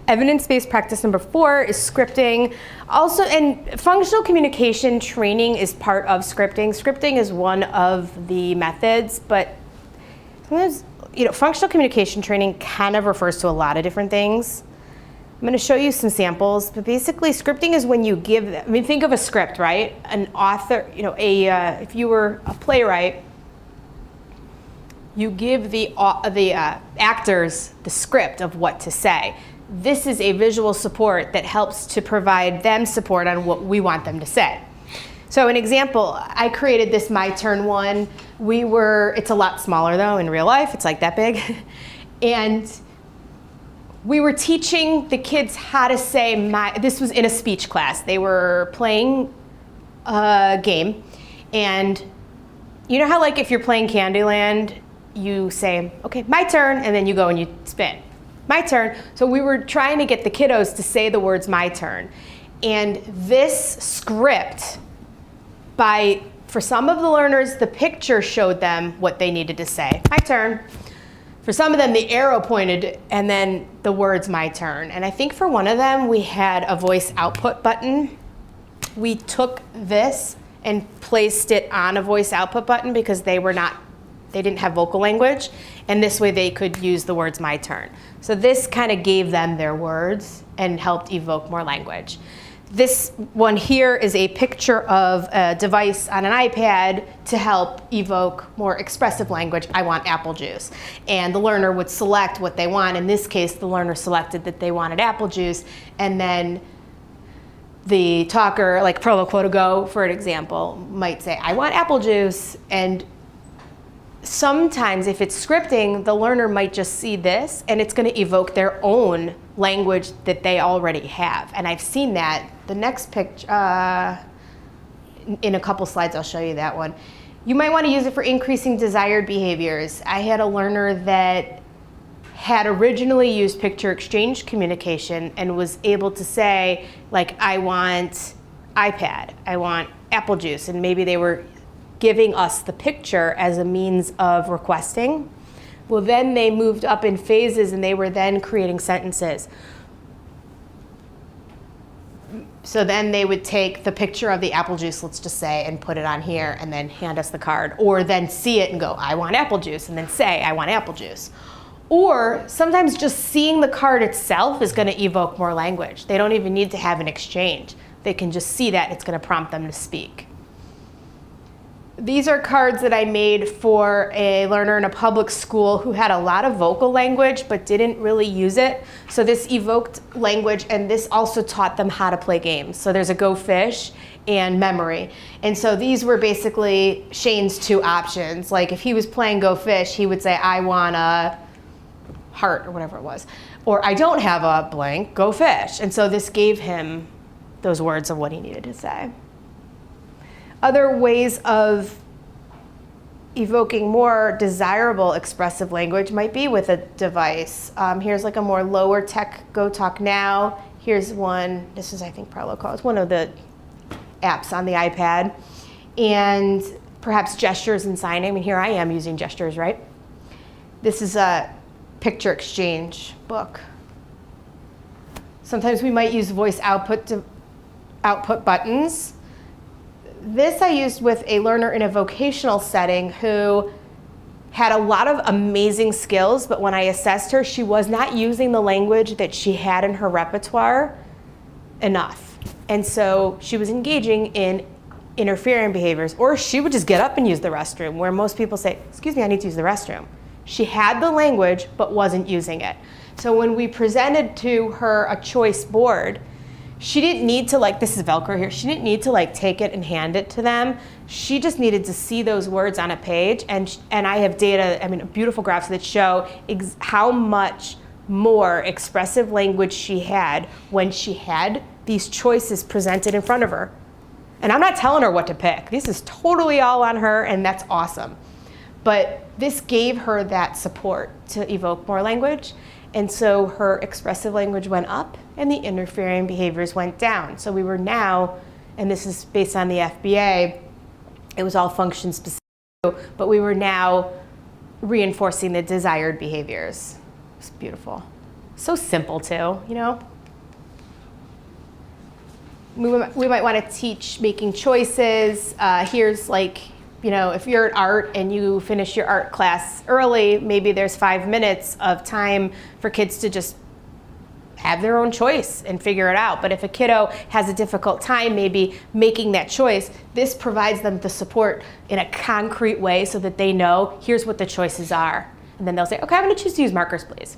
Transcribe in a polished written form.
Evidence-based practice number 4 is scripting. Also, and functional communication training is part of scripting. Scripting is one of the methods, but sometimes, functional communication training kind of refers to a lot of different things. I'm going to show you some samples, but basically scripting is when you give, think of a script, right? An author, if you were a playwright, you give the actors the script of what to say. This is a visual support that helps to provide them support on what we want them to say. So an example, I created this My Turn one. It's a lot smaller though in real life, it's like that big. And we were teaching the kids how to say this was in a speech class. They were playing a game. And you know how like if you're playing Candyland, you say, okay, my turn, and then you go and you spin. My turn. So we were trying to get the kiddos to say the words my turn. And this script, for some of the learners, the picture showed them what they needed to say. My turn. For some of them, the arrow pointed and then the words my turn. And I think for one of them, we had a voice output button. We took this and placed it on a voice output button because they didn't have vocal language, and this way they could use the words my turn. So this kind of gave them their words and helped evoke more language. This one here is a picture of a device on an iPad to help evoke more expressive language. I want apple juice. And the learner would select what they want. In this case, the learner selected that they wanted apple juice, and then the talker, like Prolo Quo to Go, for an example, might say, I want apple juice. And sometimes if it's scripting, the learner might just see this and it's going to evoke their own language that they already have. And I've seen that. The next picture, in a couple slides, I'll show you that one. You might want to use it for increasing desired behaviors. I had a learner that had originally used picture exchange communication and was able to say, like, I want iPad, I want apple juice, and maybe they were giving us the picture as a means of requesting. Well, then they moved up in phases and they were then creating sentences. So then they would take the picture of the apple juice, let's just say, and put it on here and then hand us the card. Or then see it and go, I want apple juice, and then say, I want apple juice. Or sometimes just seeing the card itself is going to evoke more language. They don't even need to have an exchange. They can just see that, it's going to prompt them to speak. These are cards that I made for a learner in a public school who had a lot of vocal language but didn't really use it. So this evoked language, and this also taught them how to play games. So there's a Go Fish and memory. And so these were basically Shane's 2 options. Like if he was playing Go Fish, he would say, I want a heart or whatever it was. Or I don't have a blank, go fish. And so this gave him those words of what he needed to say. Other ways of evoking more desirable expressive language might be with a device. Here's like a more lower tech Go Talk Now. Here's one, this is I think Prolo Quo. It's one of the apps on the iPad. And perhaps gestures and signing. I mean, here I am using gestures, right? This is a picture exchange book. Sometimes we might use voice output buttons. This I used with a learner in a vocational setting who had a lot of amazing skills, but when I assessed her, she was not using the language that she had in her repertoire enough. And so she was engaging in interfering behaviors, or she would just get up and use the restroom, where most people say, excuse me, I need to use the restroom. She had the language, but wasn't using it. So when we presented to her a choice board, she didn't need to, like, this is Velcro here, she didn't need to like take it and hand it to them. She just needed to see those words on a page, and I have data, I mean, beautiful graphs that show how much more expressive language she had when she had these choices presented in front of her. And I'm not telling her what to pick. This is totally all on her, and that's awesome. But this gave her that support to evoke more language. And so her expressive language went up and the interfering behaviors went down. So we were now, and this is based on the FBA, it was all function specific, but we were now reinforcing the desired behaviors. It's beautiful. So simple too, you know? We might want to teach making choices. Here's like, you know, if you're at art and you finish your art class early, maybe there's 5 minutes of time for kids to just have their own choice and figure it out. But if a kiddo has a difficult time maybe making that choice, this provides them the support in a concrete way so that they know, here's what the choices are. And then they'll say, okay, I'm gonna choose to use markers, please.